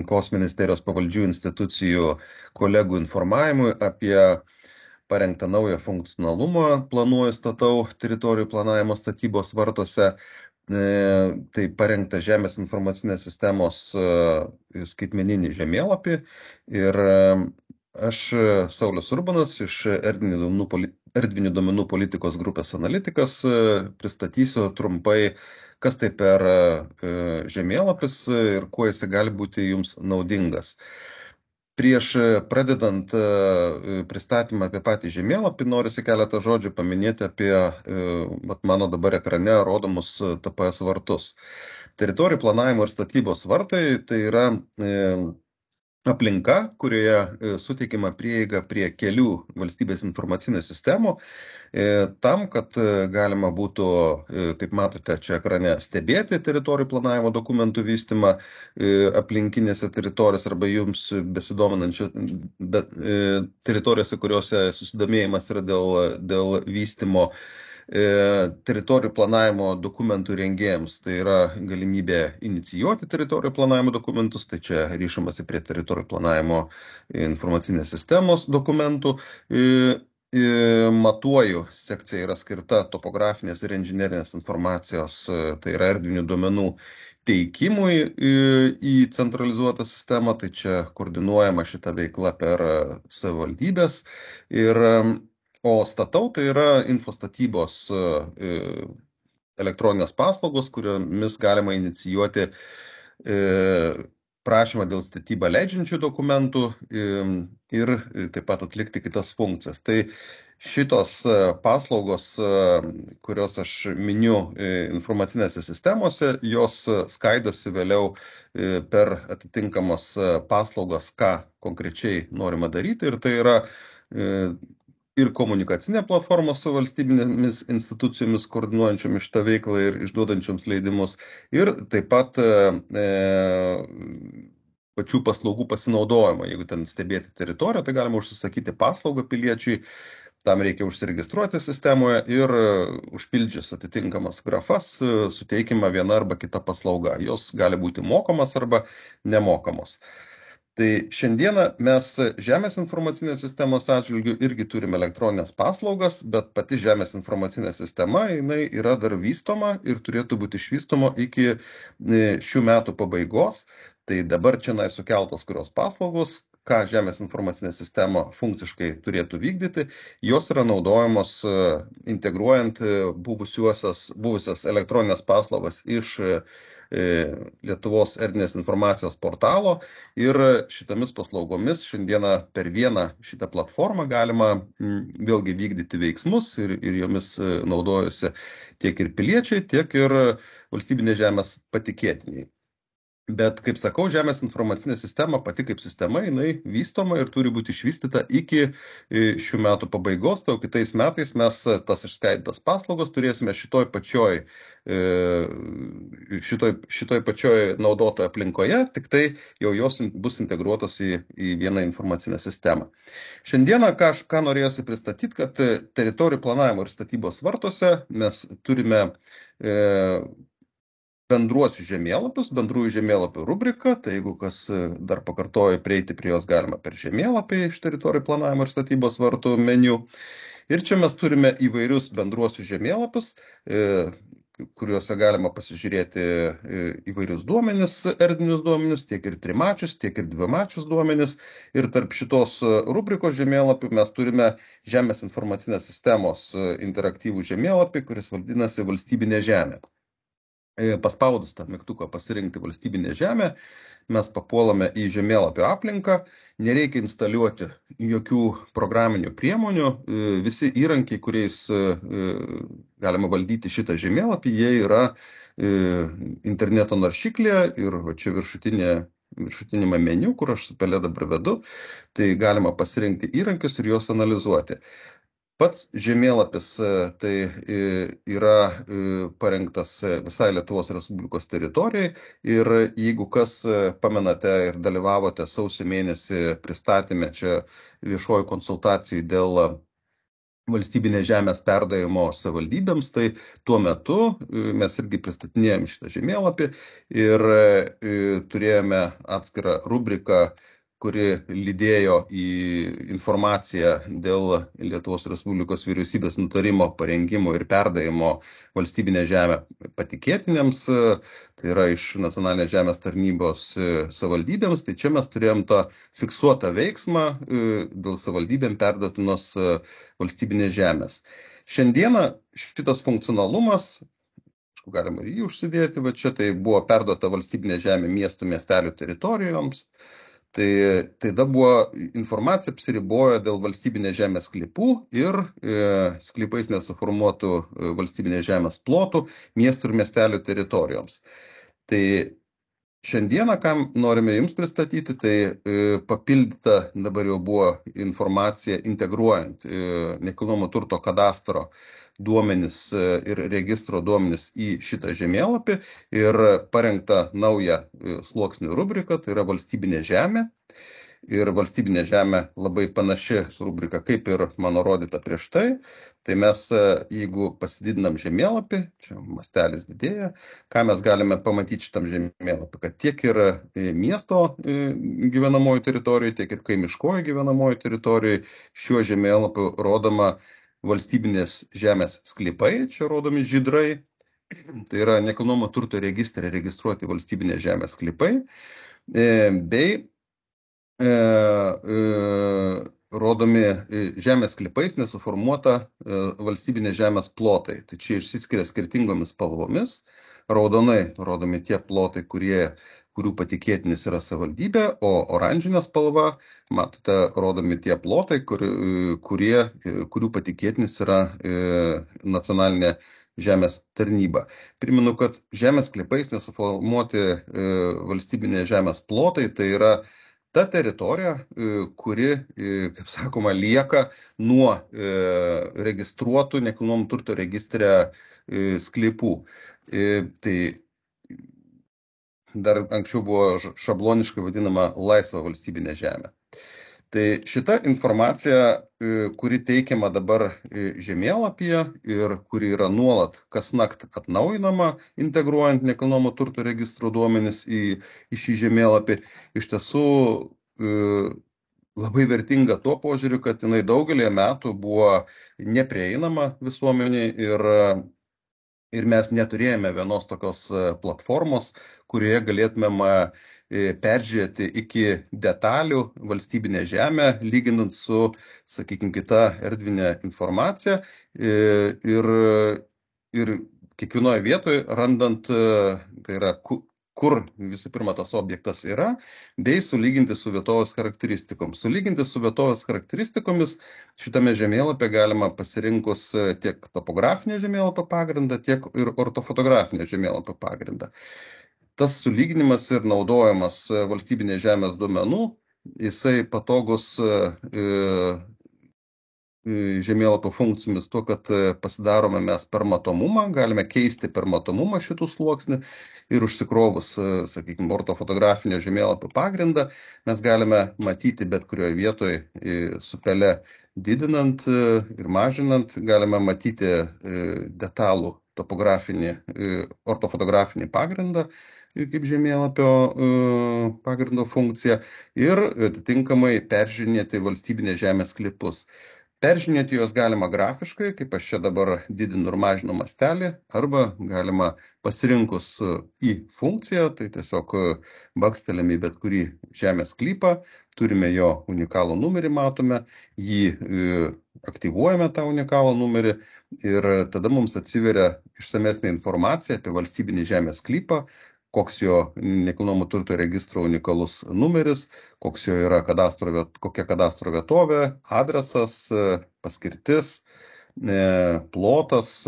aplinkos ministerijos pavaldžių institucijų kolegų informavimui apie parengtą naują funkcionalumą planuoju statau teritorijų planavimo statybos vartuose. Tai parengta Žemės informacinės sistemos skaitmeninį žemėlapį ir aš, Saulius Urbanas, iš erdvinių duomenų politikos grupės analitikas, pristatysiu trumpai, kas tai per žemėlapis ir kuo jis gali būti jums naudingas. Prieš pradedant pristatymą apie patį žemėlapį, norisi keletą žodžių paminėti apie mano dabar ekrane rodomus TPS vartus. Teritorijų planavimo ir statybos vartai tai yra aplinka, kurioje suteikiama prieiga prie kelių valstybės informacinių sistemų, tam, kad galima būtų, kaip matote čia ekrane, stebėti teritorijų planavimo dokumentų vystymą aplinkinėse teritorijose arba jums besidominančių teritorijose, kuriuose susidomėjimas yra dėl vystymo, teritorijų planavimo dokumentų rengėjams. Tai yra galimybė inicijuoti teritorijų planavimo dokumentus, tai čia ryšamasi prie teritorijų planavimo informacinės sistemos dokumentų. Matuoju sekcija yra skirta topografinės ir inžinerinės informacijos, tai yra erdvinių duomenų teikimui į centralizuotą sistemą, tai čia koordinuojama šita veikla per savivaldybės. O statau tai yra infostatybos elektroninės paslaugos, kuriomis galima inicijuoti prašymą dėl statybą leidžiančių dokumentų ir taip pat atlikti kitas funkcijas. Tai šitos paslaugos, kurios aš miniu informacinėse sistemose, jos skaidosi vėliau per atitinkamas paslaugas, ką konkrečiai norima daryti, ir tai yra ir komunikacinė platforma su valstybinėmis institucijomis koordinuojančiomis šitą veiklą ir išduodančioms leidimus, ir taip pat pačių paslaugų pasinaudojimą. Jeigu ten stebėti teritoriją, tai galima užsisakyti paslaugą piliečiui, tam reikia užsiregistruoti sistemoje ir užpildžius atitinkamas grafas suteikiama viena arba kita paslauga. Jos gali būti mokamos arba nemokamos. Tai šiandieną mes Žemės informacinės sistemos atžvilgių irgi turime elektroninės paslaugas, bet pati Žemės informacinė sistema jinai yra dar vystoma ir turėtų būti išvystoma iki šių metų pabaigos. Tai dabar čia sukeltos kurios paslaugos, ką Žemės informacinė sistema funkciškai turėtų vykdyti, jos yra naudojamos integruojant buvusias elektroninės paslaugas iš Lietuvos erdvinės informacijos portalo, ir šitomis paslaugomis šiandieną per vieną šitą platformą galima vėlgi vykdyti veiksmus ir jomis naudojasi tiek ir piliečiai, tiek ir valstybinės žemės patikėtiniai. Bet, kaip sakau, Žemės informacinė sistema pati kaip sistema, jinai vystoma ir turi būti išvystyta iki šių metų pabaigos, tai kitais metais mes tas išskaidytas paslaugos turėsime šitoj pačioj naudotojo aplinkoje, tik tai jau jos bus integruotos į vieną informacinę sistemą. Šiandieną, ką norėjusi pristatyti, kad teritorijų planavimo ir statybos vartuose mes turime bendruosius žemėlapius, bendrųjų žemėlapių rubriką, tai jeigu kas dar pakartoja, prieiti prie jos galima per žemėlapį iš teritorijų planavimo ir statybos vartų meniu. Ir čia mes turime įvairius bendruosius žemėlapius, kuriuose galima pasižiūrėti įvairius duomenis, erdvinius duomenis, tiek ir trimačius, tiek ir dvimačius duomenis. Ir tarp šitos rubrikos žemėlapių mes turime Žemės informacinės sistemos interaktyvų žemėlapį, kuris vadinasi Valstybinė žemė. Paspaudus tą mygtuką pasirinkti Valstybinę žemę, mes papuolame į žemėlapio aplinką, nereikia instaliuoti jokių programinių priemonių, visi įrankiai, kuriais galima valdyti šitą žemėlapį, jie yra interneto naršyklėje ir čia viršutinėme meniu, kur aš su pele dabar vedu, tai galima pasirinkti įrankius ir juos analizuoti. Pats žemėlapis tai yra parengtas visai Lietuvos Respublikos teritorijai, ir jeigu kas pamenate ir dalyvavote sausio mėnesį pristatymę čia viešoji konsultacijai dėl valstybinės žemės perdavimo savivaldybėms, tai tuo metu mes irgi pristatinėjom šitą žemėlapį ir turėjome atskirą rubriką, kuri lydėjo į informaciją dėl Lietuvos Respublikos vyriausybės nutarimo parengimo ir perdavimo valstybinę žemę patikėtiniams, tai yra iš nacionalinės žemės tarnybos savivaldybėms, tai čia mes turėjom tą fiksuotą veiksmą dėl savivaldybėm perduotinos valstybinės žemės. Šiandieną šitas funkcionalumas, galima ir jį užsidėti, va čia tai buvo perduota valstybinė žemė miestų, miestelių teritorijoms. Tai tada buvo informacija apsiribojo dėl valstybinės žemės sklypų ir sklypais nesuformuotų valstybinės žemės plotų miestų ir miestelių teritorijoms. Tai šiandieną, ką norime jums pristatyti, tai papildyta dabar jau buvo informacija integruojant nekilnojamo turto kadastro duomenis ir registro duomenis į šitą žemėlapį ir parengta nauja sluoksnių rubrika, tai yra valstybinė žemė. Ir valstybinė žemė labai panaši rubrika, kaip ir mano rodyta prieš tai. Tai mes, jeigu pasididinam žemėlapį, čia mastelis didėja, ką mes galime pamatyti šitam žemėlapį, kad tiek ir miesto gyvenamojo teritorijoje, tiek ir kaimiškojo gyvenamojo teritorijoje šiuo žemėlapiu rodoma valstybinės žemės sklypai, čia rodomi žydrai, tai yra nekilnojamo turto registre registruoti valstybinės žemės sklypai, bei rodomi žemės sklypais nesuformuota valstybinės žemės plotai. Tai čia išsiskiria skirtingomis spalvomis. Raudonai rodomi tie plotai, kurių patikėtinis yra savivaldybė, o oranžinė spalva, matote, rodomi tie plotai, kurių patikėtinis yra nacionalinė žemės tarnyba. Primenu, kad žemės sklypais nesuformuoti valstybinės žemės plotai, tai yra ta teritorija, kuri, kaip sakoma, lieka nuo registruotų nekilnojamo turto registre sklypų. Tai dar anksčiau buvo šabloniškai vadinama laisva valstybinė žemė. Tai šita informacija, kuri teikiama dabar žemėlapyje ir kuri yra nuolat kasnakt atnaujinama, integruojant nekilnojamo turto registrų duomenis į šį žemėlapį, iš tiesų labai vertinga tuo požiūriu, kad jinai daugelį metų buvo neprieinama visuomeniai ir mes neturėjome vienos tokios platformos, kurioje galėtumėm peržiūrėti iki detalių valstybinę žemę, lyginant su, sakykime, kita erdvinė informacija ir kiekvienoje vietoje randant, tai yra, kur visų pirma tas objektas yra, bei sulyginti su vietovės charakteristikomis. Sulyginti su vietovės charakteristikomis šitame žemėlapė galima pasirinkus tiek topografinio žemėlapio pagrindą, tiek ir ortofotografinio žemėlapio pagrindą. Tas sulyginimas ir naudojimas valstybinės žemės duomenų, jisai patogus žemėlapio funkcijomis tuo, kad pasidarome mes per matomumą, galime keisti per matomumą šitų sluoksnių ir užsikrovus, sakykime, ortofotografinio žemėlapio pagrindą, mes galime matyti bet kurioje vietoje su pele didinant ir mažinant, galime matyti detalų topografinį, ortofotografinį pagrindą kaip žemėlapio pagrindo funkcija ir atitinkamai peržiūrinėti valstybinės žemės sklypus. Peržiūrėti juos galima grafiškai, kaip aš čia dabar didinu ir mažinu mastelį, arba galima pasirinkus į funkciją, tai tiesiog bakstelėme į bet kurį žemės sklypą, turime jo unikalų numerį, matome, jį aktyvuojame tą unikalų numerį ir tada mums atsiveria išsamesnė informacija apie valstybinį žemės sklypą, koks jo nekilnojamo turto registro unikalus numeris, koks jo yra kokia kadastro vietovė, adresas, paskirtis, plotas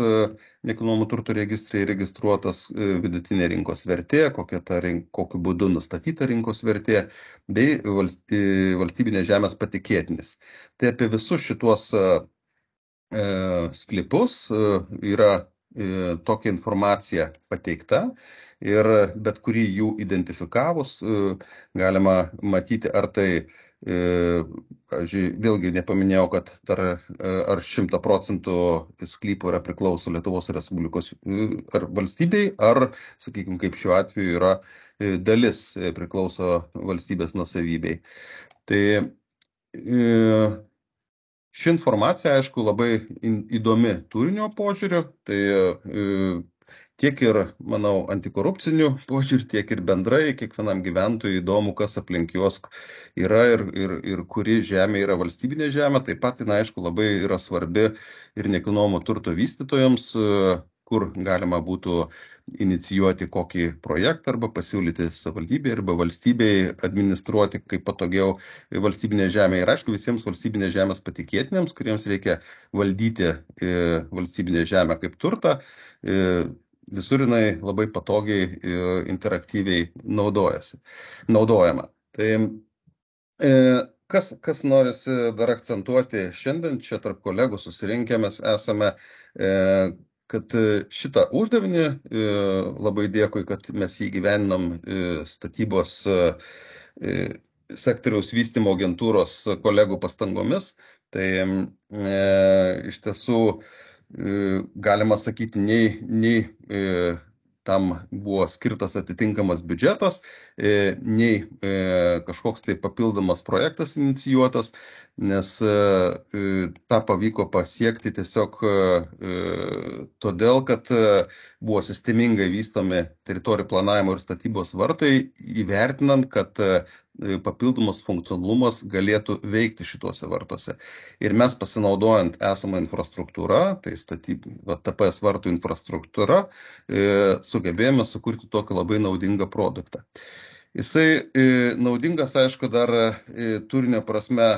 nekilnojamo turto registre registruotas, vidutinė rinkos vertė, kokiu būdu nustatyta rinkos vertė, bei valstybinės žemės patikėtinis. Tai apie visus šituos sklypus yra tokia informacija pateikta ir bet kurį jų identifikavus galima matyti, ar tai Pavyzdžiui, vėlgi nepaminėjau, kad ar 100% sklypų yra priklauso Lietuvos Respublikos ar valstybei, ar, sakykime, kaip šiuo atveju yra dalis priklauso valstybės nuosavybei. Tai ši informacija, aišku, labai įdomi turinio požiūriu, tai tiek ir, manau, antikorupcinių požiūrį, tiek ir bendrai kiekvienam gyventojui įdomu, kas aplink juos yra ir kuri žemė yra valstybinė žemė. Taip pat, aišku, labai yra svarbi ir nekilnojamo turto vystytojams, kur galima būtų inicijuoti kokį projektą arba pasiūlyti savivaldybei arba valstybei administruoti kaip patogiau valstybinė žemė. Ir aišku, visiems valstybinės žemės patikėtiniams, kuriems reikia valdyti valstybinę žemę kaip turtą, visur jinai labai patogiai interaktyviai naudojama. Tai kas norisi dar akcentuoti šiandien, čia tarp kolegų susirinkę mes esame, kad šitą uždavinį, labai dėkui, kad mes jį gyveninam statybos sektoriaus vystymo agentūros kolegų pastangomis. Tai iš tiesų galima sakyti, nei tam buvo skirtas atitinkamas biudžetas, nei kažkoks tai papildomas projektas inicijuotas, nes tą pavyko pasiekti tiesiog todėl, kad buvo sistemingai vystomi teritorijų planavimo ir statybos vartai, įvertinant, kad papildomas funkcionalumas galėtų veikti šituose vartuose. Ir mes pasinaudojant esamą infrastruktūrą, tai TPS vartų infrastruktūra, sugebėjome sukurti tokį labai naudingą produktą. Jisai naudingas, aišku, dar turinio prasme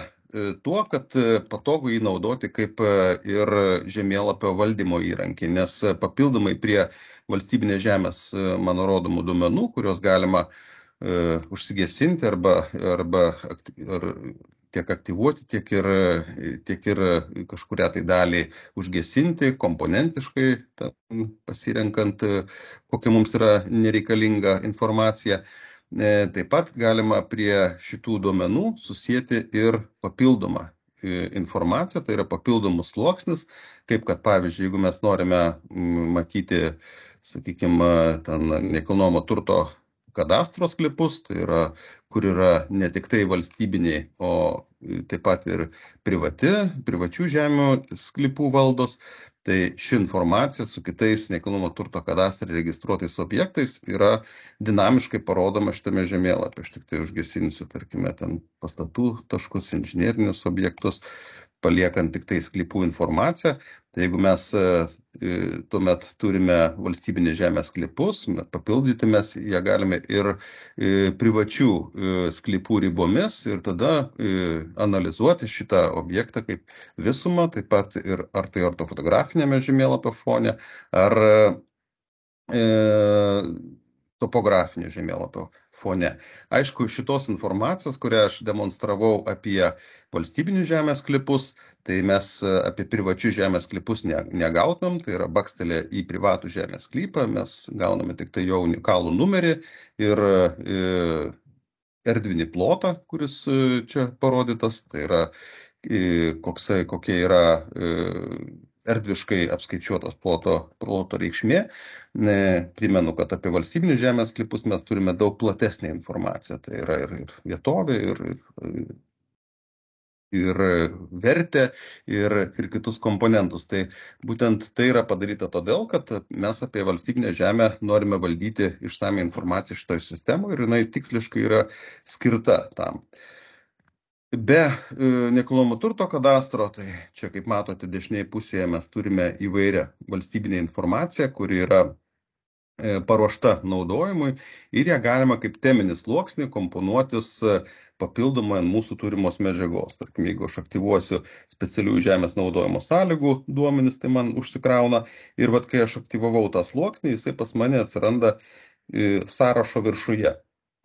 tuo, kad patogu jį naudoti kaip ir žemėlapio valdymo įrankį, nes papildomai prie valstybinės žemės mano rodomų duomenų, kurios galima užsigesinti arba tiek aktyvuoti, tiek ir kažkurią tai dalį užgesinti, komponentiškai pasirenkant, kokia mums yra nereikalinga informacija. Taip pat galima prie šitų duomenų susijęti ir papildomą informaciją, tai yra papildomus sluoksnius, kaip kad pavyzdžiui, jeigu mes norime matyti, sakykime, ten nekilnojamo turto kadastro sklypus, tai yra, kur yra ne tik tai valstybiniai, o taip pat ir privačių žemių sklypų valdos. Tai ši informacija su kitais nekilnojamo turto kadastre registruotais objektais yra dinamiškai parodoma šitame žemėlapyje. Aš tik tai užgesinsiu, tarkime, ten pastatų taškus, inžinerinius objektus, paliekant tik tai sklypų informaciją. Tai jeigu mes tuomet turime valstybinės žemės sklypus, papildyti mes ją galime ir privačių sklypų ribomis ir tada analizuoti šitą objektą kaip visumą, taip pat ir ar tai ortofotografinėme žemėlapio fone, ar topografinio žemėlapio fone. Aišku, šitos informacijos, kurią aš demonstravau apie valstybinių žemės sklypus, tai mes apie privačių žemės sklypus negautumėm, tai yra bakstelė į privatų žemės sklypą, mes gauname tik tai jo unikalų numerį ir erdvinį plotą, kuris čia parodytas, tai yra kokia yra erdviškai apskaičiuotas ploto reikšmė. Primenu, kad apie valstybinių žemės sklypus mes turime daug platesnę informaciją, tai yra ir vietovė, ir vertę, ir kitus komponentus. Tai būtent tai yra padaryta todėl, kad mes apie valstybinę žemę norime valdyti išsamią informaciją šitoje sistemoje ir jinai tiksliškai yra skirta tam. Be nekilnojamo turto kadastro, tai čia, kaip matote, dešinėje pusėje mes turime įvairią valstybinę informaciją, kuri yra paruošta naudojimui ir ją galima kaip teminį sluoksnį komponuotis papildomai ant mūsų turimos medžiagos. Tarkim, jeigu aš aktyvuosiu specialiųjų žemės naudojimo sąlygų duomenis, tai man užsikrauna ir kai aš aktyvavau tą sluoksnį, jisai pas mane atsiranda sąrašo viršuje.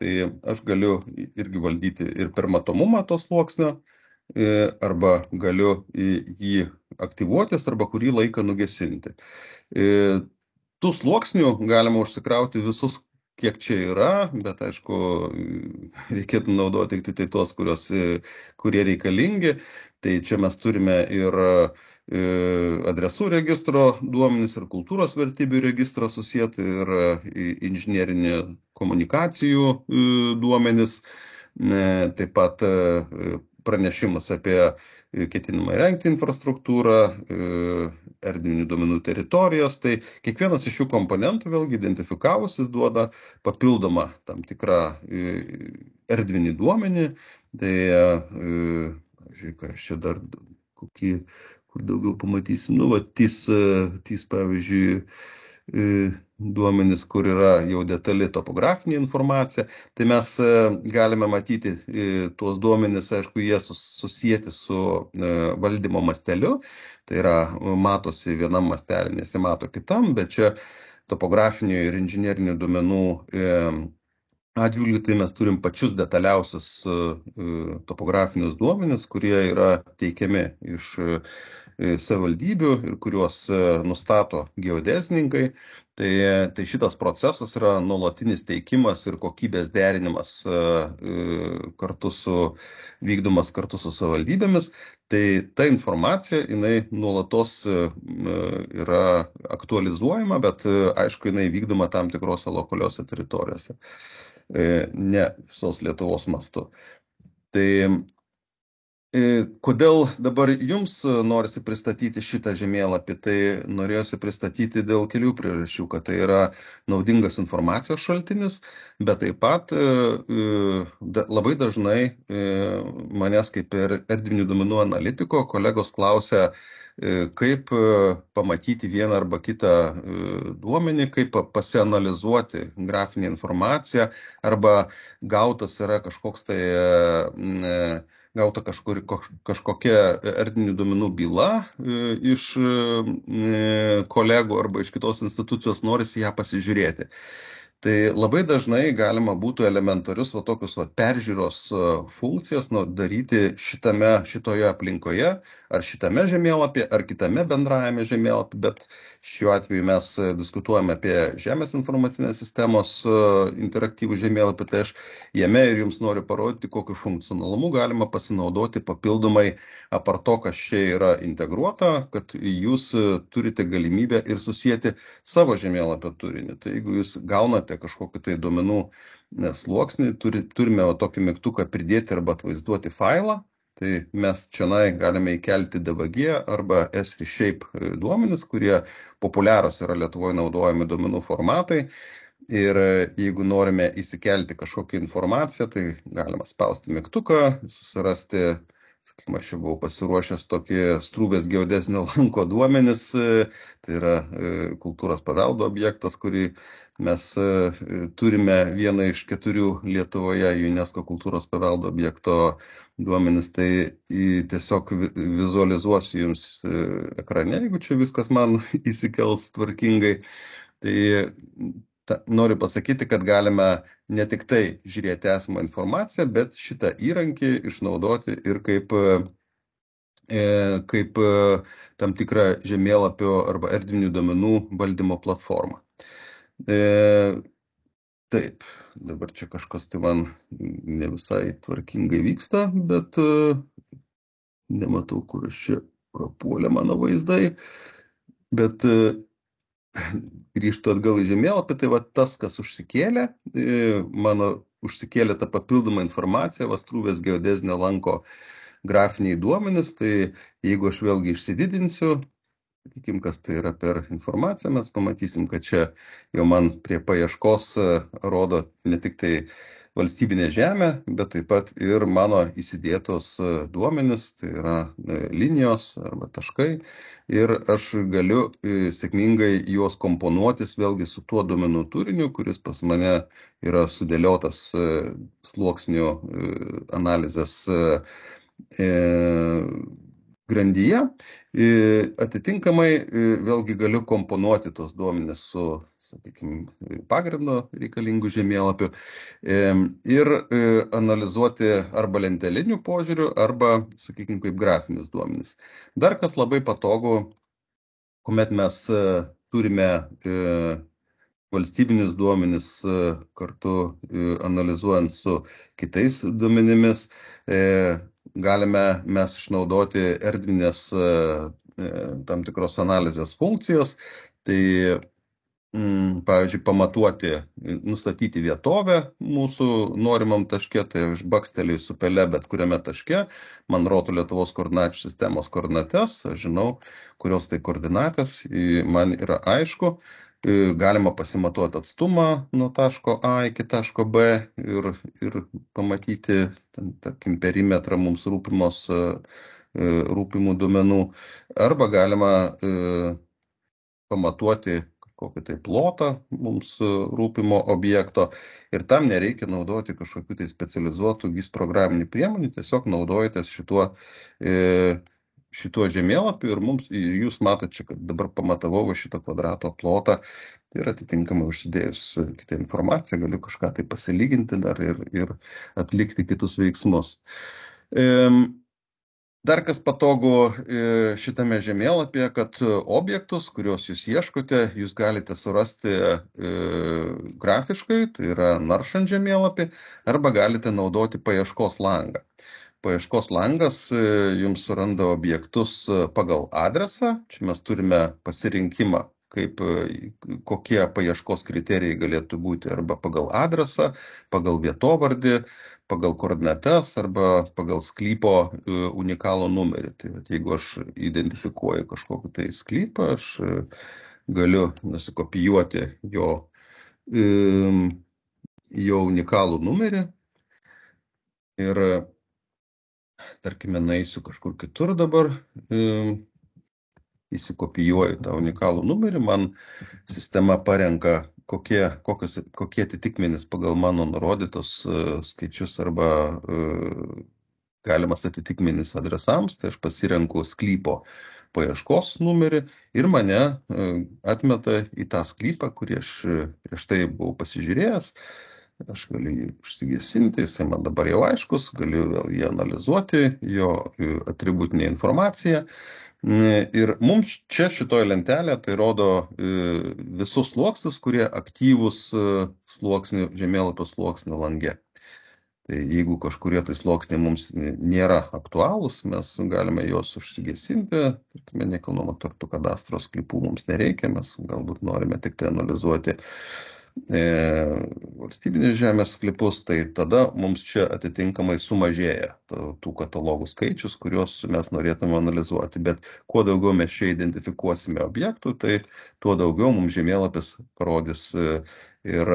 Tai aš galiu irgi valdyti ir per matomumą to sluoksnio, arba galiu jį aktyvuotis, arba kurį laiką nugesinti. Tų sluoksnių galima užsikrauti visus kiek čia yra, bet aišku, reikėtų naudoti tik tai tuos, kurie reikalingi. Tai čia mes turime ir adresų registro duomenys, ir kultūros vertybių registrą susijęti, ir inžinierinių komunikacijų duomenys, taip pat pranešimus apie ketinimą įrengti infrastruktūrą, erdvinių duomenų teritorijas. Tai kiekvienas iš šių komponentų, vėlgi identifikavus, jis duoda papildomą tam tikrą erdvinį duomenį. Tai, žiūrėk, ką aš čia dar kokį, kur daugiau pamatysim. Nu, va, TIS pavyzdžiui, duomenys, kur yra jau detali topografinė informacija. Tai mes galime matyti tuos duomenys, aišku, jie susijęti su valdymo masteliu. Tai yra, matosi vienam mastelį, nesimato kitam, bet čia topografinių ir inžinierinių duomenų atžvilgių, tai mes turim pačius detaliausius topografinius duomenis, kurie yra teikiami iš savivaldybių ir kuriuos nustato geodesininkai. Tai šitas procesas yra nuolatinis teikimas ir kokybės derinimas vykdomas kartu su savivaldybėmis. Tai ta informacija, jinai nuolatos yra aktualizuojama, bet aišku, jinai vykdoma tam tikrose lokaliuose teritorijose, ne visos Lietuvos mastu. Tai kodėl dabar jums norisi pristatyti šitą žemėlapį? Tai norėjosi pristatyti dėl kelių priežasčių, kad tai yra naudingas informacijos šaltinis, bet taip pat labai dažnai manęs kaip ir erdvinių duomenų analitiko kolegos klausia, kaip pamatyti vieną arba kitą duomenį, kaip pasianalizuoti grafinę informaciją, arba gautas yra kažkoks tai gauta kažkokia erdvinių duomenų byla iš kolegų arba iš kitos institucijos, norisi ją pasižiūrėti. Tai labai dažnai galima būtų elementarius tokius peržiūros funkcijas daryti šitoje aplinkoje, ar šitame žemėlapyje, ar kitame bendrajame žemėlapyje, bet šiuo atveju mes diskutuojame apie Žemės informacinės sistemos interaktyvų žemėlapį, tai aš jame ir jums noriu parodyti, kokiu funkcionalumu galima pasinaudoti papildomai, apart to, kas čia yra integruota, kad jūs turite galimybę ir susijęti savo žemėlapio turinį. Tai jeigu jūs gaunate kažkokį tai duomenų sluoksnį, turime tokį mygtuką pridėti arba atvaizduoti failą, tai mes čia galime įkelti DVG arba S-Shape duomenis, kurie populiarūs yra Lietuvoje naudojami duomenų formatai. Ir jeigu norime įsikelti kažkokią informaciją, tai galima spausti mygtuką, susirasti, sakykime, aš jau buvau pasiruošęs tokį Strūvės geodezinio lanko duomenis, tai yra kultūros paveldo objektas, kurį mes turime vieną iš 4 Lietuvoje UNESCO kultūros paveldo objekto duomenis, tai tiesiog vizualizuosiu jums ekrane, jeigu čia viskas man įsikels tvarkingai. Tai noriu pasakyti, kad galime ne tik tai žiūrėti esamą informaciją, bet šitą įrankį išnaudoti ir kaip tam tikrą žemėlapio arba erdvinių duomenų valdymo platformą. Taip, dabar čia kažkas tai man ne visai tvarkingai vyksta, bet nematau, kur čia prapuolė mano vaizdai, bet grįžtu atgal į žemėlapį, tai tas, kas užsikėlė, mano užsikėlė tą papildomą informaciją, Strūvės geodezinio lanko grafiniai duomenys, tai jeigu aš vėlgi išsididinsiu, sakykim, kas tai yra per informaciją, mes pamatysim, kad čia jau man prie paieškos rodo ne tik tai valstybinė žemė, bet taip pat ir mano įsidėtos duomenys, tai yra linijos arba taškai. Ir aš galiu sėkmingai juos komponuotis vėlgi su tuo duomenų turiniu, kuris pas mane yra sudėliotas sluoksnių analizės grandyje. Atitinkamai vėlgi galiu komponuoti tos duomenis su, sakykime, pagrindo reikalingų žemėlapių ir analizuoti arba lentelinių požiūrių, arba, sakykime, kaip grafinius duomenis. Dar kas labai patogu, kuomet mes turime valstybinius duomenis kartu analizuojant su kitais duomenimis. Galime mes išnaudoti erdvinės tam tikros analizės funkcijos. Tai pavyzdžiui, pamatuoti, nustatyti vietovę mūsų norimam taške, tai aš baksteliu su pele bet kuriame taške, man rodo Lietuvos koordinačių sistemos koordinates, aš žinau, kurios tai koordinatės, man yra aišku, galima pasimatuoti atstumą nuo taško A iki taško B ir pamatyti, tarkim, perimetrą mums rūpimų duomenų, arba galima pamatuoti kokį tai plotą mums rūpimo objekto ir tam nereikia naudoti kažkokių tai specializuotų GIS programinių priemonių, tiesiog naudojatės šituo žemėlapiu ir jūs matote čia, kad dabar pamatavau šitą kvadrato plotą ir atitinkamai užsidėjus kitą informaciją galiu kažką tai pasilyginti dar ir atlikti kitus veiksmus. Dar kas patogu šitame žemėlapyje, kad objektus, kuriuos jūs ieškote, jūs galite surasti grafiškai, tai yra naršant žemėlapį, arba galite naudoti paieškos langą. Paieškos langas jums suranda objektus pagal adresą. Čia mes turime pasirinkimą, kokie paieškos kriterijai galėtų būti arba pagal adresą, pagal vietovardį, pagal koordinates arba pagal sklypo unikalų numerį. Tai jeigu aš identifikuoju kažkokį tai sklypą, aš galiu nusikopijuoti jo unikalų numerį ir, tarkime, naisiu kažkur kitur dabar, įsikopijuoju tą unikalų numerį, man sistema parenka, kokie atitikmenys pagal mano nurodytus skaičius arba galimas atitikmenys adresams, tai aš pasirenku sklypo paieškos numerį ir mane atmeta į tą sklypą, kurį aš prieš tai buvau pasižiūrėjęs. Aš galiu jį užsigesinti, jisai man dabar jau aiškus, galiu vėl jį analizuoti, jo atributinę informaciją. Ir mums čia šitoje lentelėje tai rodo visus sluoksnius, kurie aktyvūs žemėlapio sluoksnių lange. Tai jeigu kažkurie tai sluoksniai mums nėra aktualūs, mes galime juos užsigesinti, tarkime, nekilnojamo turto kadastro sklypų mums nereikia, mes galbūt norime tik tai analizuoti valstybinės žemės sklypus, tai tada mums čia atitinkamai sumažėja tų katalogų skaičius, kuriuos mes norėtume analizuoti. Bet kuo daugiau mes čia identifikuosime objektų, tai tuo daugiau mums žemėlapis parodys ir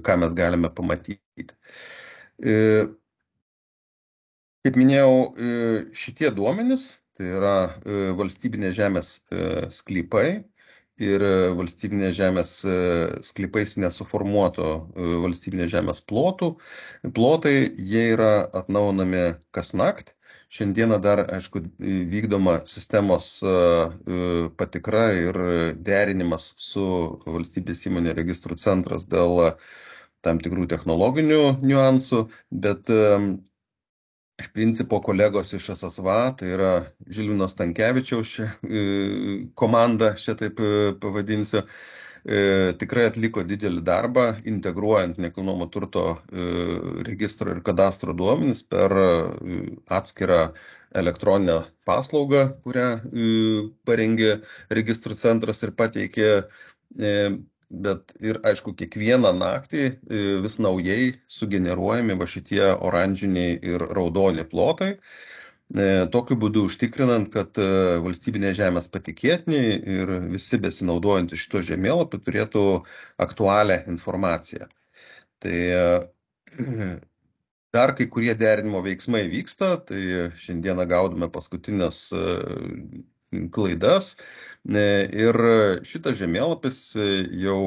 ką mes galime pamatyti. Kaip minėjau, šitie duomenys, tai yra valstybinės žemės sklypai, ir valstybinės žemės sklypais nesuformuoto valstybinės žemės plotai, jie yra atnaujinami kasnakt. Šiandieną dar, aišku, vykdoma sistemos patikra ir derinimas su valstybės įmonė registrų centras dėl tam tikrų technologinių niuansų, bet iš principo kolegos iš SSVA, tai yra Žilvino Stankevičiaus komanda, šitaip pavadinsiu, tikrai atliko didelį darbą, integruojant nekilnojamo turto registro ir kadastro duomenis per atskirą elektroninę paslaugą, kurią parengė registrų centras ir pateikė. Bet ir, aišku, kiekvieną naktį vis naujai sugeneruojami va šitie oranžiniai ir raudoni plotai. Tokiu būdu užtikrinant, kad valstybinės žemės patikėtiniai ir visi besinaudojantys šito žemėlapiu turėtų aktualią informaciją. Tai dar kai kurie derinimo veiksmai vyksta, tai šiandieną gaudome paskutinės klaidas ir šitas žemėlapis jau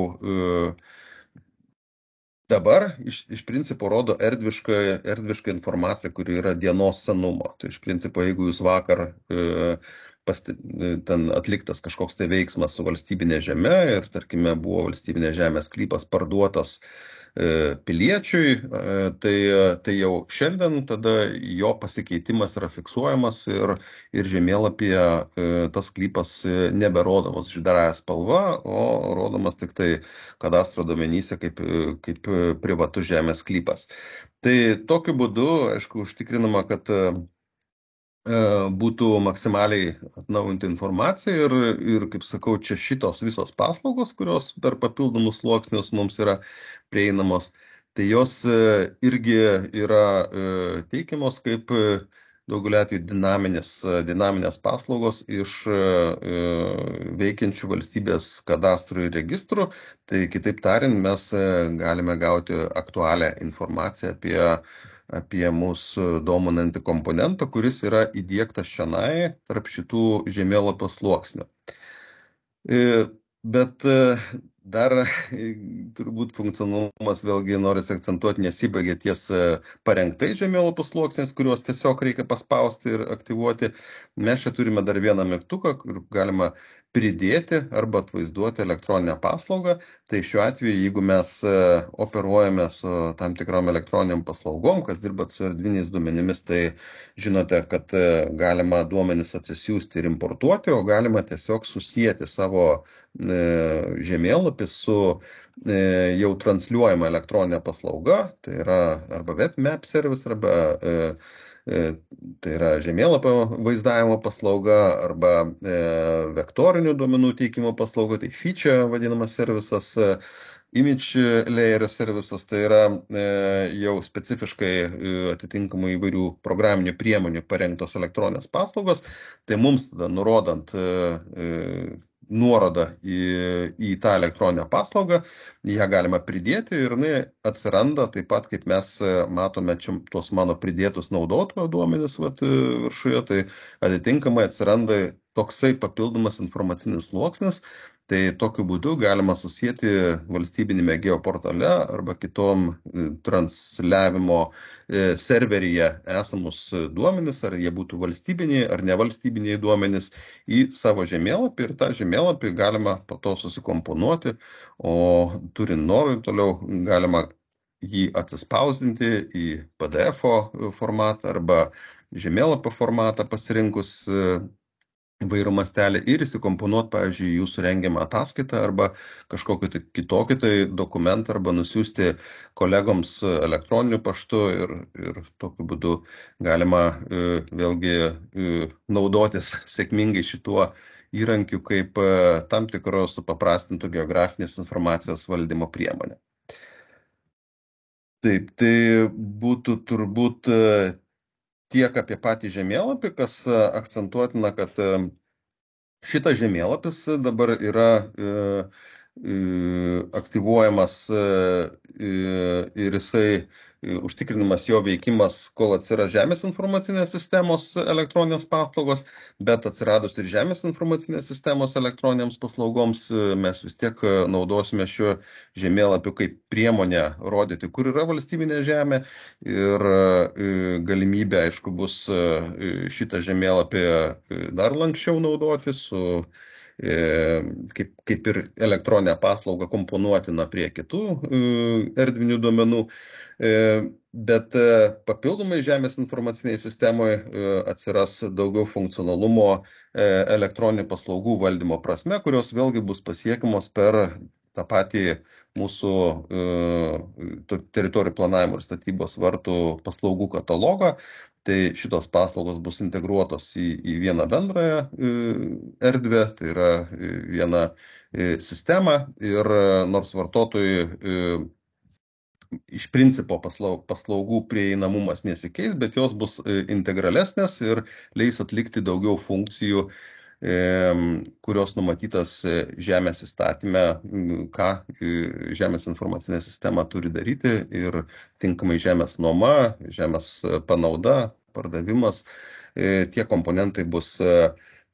dabar iš principo rodo erdvišką informaciją, kuri yra dienos senumo. Tai iš principo, jeigu jūs vakar ten atliktas kažkoks tai veiksmas su valstybinė žeme ir, tarkime, buvo valstybinė žemės sklypas parduotas piliečiui, tai jau šiandien tada jo pasikeitimas yra fiksuojamas ir žemėlapyje tas sklypas neberodomas žydrąja spalva, o rodomas tik tai kadastro duomenyse kaip privatus žemės sklypas. Tai tokiu būdu, aišku, užtikrinama, kad būtų maksimaliai atnaujinti informaciją ir, kaip sakau, čia šitos visos paslaugos, kurios per papildomus sluoksnius mums yra prieinamos, tai jos irgi yra teikiamos kaip daugelį atveju dinaminės paslaugos iš veikiančių valstybės kadastrų ir registrų. Tai kitaip tariant, mes galime gauti aktualią informaciją apie mūsų dominantį komponentą, kuris yra įdiegtas šianai tarp šitų žemėlapio sluoksnių. Bet dar turbūt funkcionalumas, vėlgi norisi akcentuoti, nesibaigia ties parengtai žemėlapio sluoksniais, kuriuos tiesiog reikia paspausti ir aktyvuoti. Mes čia turime dar vieną mygtuką, kur galima pridėti arba atvaizduoti elektroninę paslaugą. Tai šiuo atveju, jeigu mes operuojame su tam tikrom elektroniniam paslaugom, kas dirbat su erdviniais duomenimis, tai žinote, kad galima duomenis atsisiųsti ir importuoti, o galima tiesiog susijęti savo žemėlapį su jau transliuojama elektroninė paslauga, tai yra arba webmap service, arba tai yra žemėlapio vaizdavimo paslauga, arba vektorinių duomenų teikimo paslauga, tai feature vadinamas servisas, image layer servisas, tai yra jau specifiškai atitinkamai įvairių programinių priemonių parengtos elektroninės paslaugos. Tai mums tada nurodant nuorodą į tą elektroninę paslaugą, ją galima pridėti ir jinai atsiranda taip pat, kaip mes matome čia tuos mano pridėtus naudotojo duomenis viršuje, tai atitinkamai atsiranda toksai papildomas informacinis sluoksnis. Tai tokiu būdu galima susijęti valstybinėme geoportale arba kitom transliavimo serveryje esamus duomenis, ar jie būtų valstybiniai ar nevalstybiniai duomenis, į savo žemėlapį ir tą žemėlapį galima po to susikomponuoti, o turint norų toliau galima jį atsispausdinti į PDF formatą arba žemėlapio formatą pasirinkus vairių mastelį ir įsikomponuoti, pavyzdžiui, jūsų rengiamą ataskaitą arba kažkokį tai kitokį tai dokumentą arba nusiųsti kolegoms elektroniniu paštu ir tokiu būdu galima vėlgi naudotis sėkmingai šituo įrankiu kaip tam tikro supaprastintų geografinės informacijos valdymo priemonė. Taip, tai būtų turbūt tiek apie patį žemėlapį, kas akcentuotina, kad šitas žemėlapis dabar yra aktyvuojamas ir jisai užtikrinimas jo veikimas, kol atsiras žemės informacinės sistemos elektroninės paslaugos, bet atsiradus ir žemės informacinės sistemos elektroninėms paslaugoms, mes vis tiek naudosime šiuo žemėlapiu kaip priemonę rodyti, kur yra valstybinė žemė ir galimybė, aišku, bus šitą žemėlapį dar lankščiau naudoti su kaip ir elektroninę paslaugą komponuotina prie kitų erdvinių duomenų, bet papildomai žemės informaciniai sistemoje atsiras daugiau funkcionalumo elektroninių paslaugų valdymo prasme, kurios vėlgi bus pasiekiamos per tą patį mūsų teritorijų planavimo ir statybos vartų paslaugų katalogą. Tai šitos paslaugos bus integruotos į vieną bendrąją erdvę, tai yra viena sistema ir nors vartotojui iš principo paslaugų prieinamumas nesikeis, bet jos bus integralesnės ir leis atlikti daugiau funkcijų, kurios numatytas žemės įstatyme, ką žemės informacinė sistema turi daryti ir tinkamai žemės nuoma, žemės panauda, pardavimas, tie komponentai bus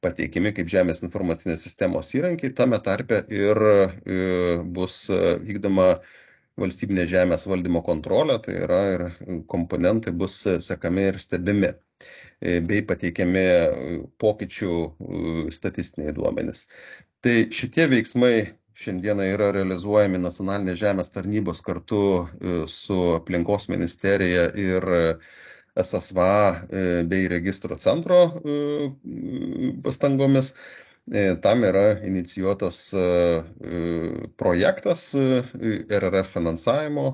pateikiami kaip žemės informacinės sistemos įrankiai, tame tarpe ir bus vykdoma valstybinė žemės valdymo kontrolė, tai yra ir komponentai bus sekami ir stebimi, bei pateikiami pokyčių statistiniai duomenys. Tai šitie veiksmai šiandieną yra realizuojami nacionalinės žemės tarnybos kartu su aplinkos ministerija ir SSVA bei registro centro pastangomis. Tam yra inicijuotas projektas, RRF finansavimo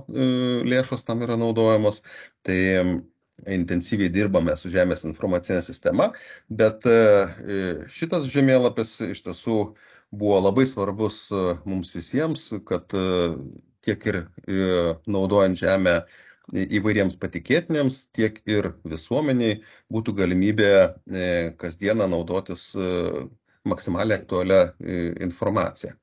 lėšos tam yra naudojamos. Tai intensyviai dirbame su Žemės informacinė sistema, bet šitas žemėlapis iš tiesų buvo labai svarbus mums visiems, kad tiek ir naudojant žemę įvairiems patikėtiniams, tiek ir visuomeniai būtų galimybė kasdieną naudotis maksimaliai aktualią informaciją.